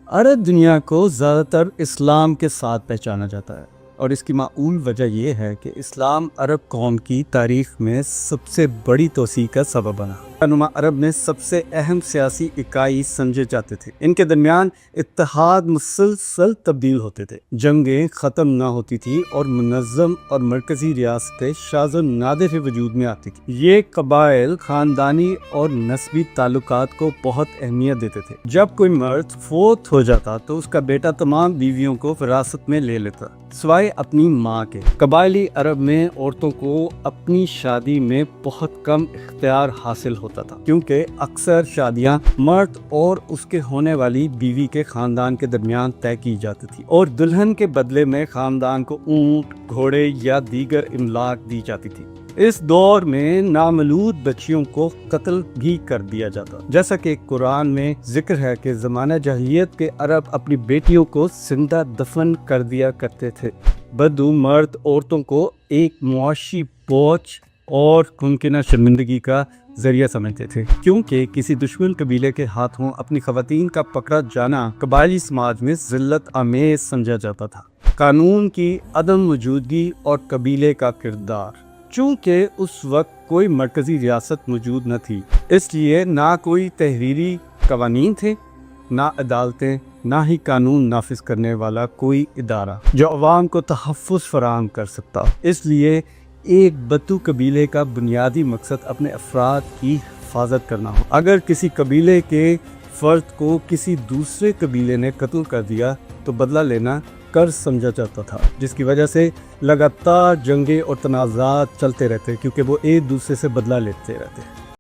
عرب دنیا کو زیادہ تر اسلام کے ساتھ پہچانا جاتا ہے، اور اس کی معقول وجہ یہ ہے کہ اسلام عرب قوم کی تاریخ میں سب سے بڑی توسیع کا سبب بنا۔ نما عرب میں سب سے اہم سیاسی اکائی سمجھے جاتے تھے۔ ان کے درمیان اتحاد مسلسل تبدیل ہوتے تھے، جنگیں ختم نہ ہوتی تھی اور منظم اور مرکزی ریاستیں شاذ و نادر وجود میں آتی تھی۔ یہ قبائل خاندانی اور نسبی تعلقات کو بہت اہمیت دیتے تھے۔ جب کوئی مرد فوت ہو جاتا تو اس کا بیٹا تمام بیویوں کو وراثت میں لے لیتا، سوائے اپنی ماں کے۔ قبائلی عرب میں عورتوں کو اپنی شادی میں بہت کم اختیار حاصل ہوتا تھا، کیونکہ اکثر شادیاں مرد اور اس کے ہونے والی بیوی کے خاندان کے درمیان طے کی جاتی تھی، اور دلہن کے بدلے میں خاندان کو اونٹ، گھوڑے یا دیگر املاک دی جاتی تھی۔ اس دور میں نامولود بچیوں کو قتل بھی کر دیا جاتا، جیسا کہ قرآن میں ذکر ہے کہ زمانہ جاہلیت کے عرب اپنی بیٹیوں کو زندہ دفن کر دیا کرتے تھے۔ بدو مرد عورتوں کو ایک معاشی بوجھ اور ممکنہ شرمندگی کا ذریعہ سمجھتے تھے، کیونکہ کسی دشمن قبیلے کے ہاتھوں اپنی خواتین کا پکڑا جانا قبائلی سماج میں ذلت آمیز سمجھا جاتا تھا۔ قانون کی عدم موجودگی اور قبیلے کا کردار۔ چونکہ اس وقت کوئی مرکزی ریاست موجود نہ تھی، اس لیے نہ کوئی تحریری قوانین تھے، نہ عدالتیں، نہ ہی قانون نافذ کرنے والا کوئی ادارہ جو عوام کو تحفظ فراہم کر سکتا۔ اس لیے ایک بدو قبیلے کا بنیادی مقصد اپنے افراد کی حفاظت کرنا ہو۔ اگر کسی قبیلے کے فرد کو کسی دوسرے قبیلے نے قتل کر دیا تو بدلہ لینا قرض سمجھا جاتا تھا، جس کی وجہ سے لگاتار جنگیں اور تنازعات چلتے رہتے، کیونکہ وہ ایک دوسرے سے بدلہ لیتے رہتے۔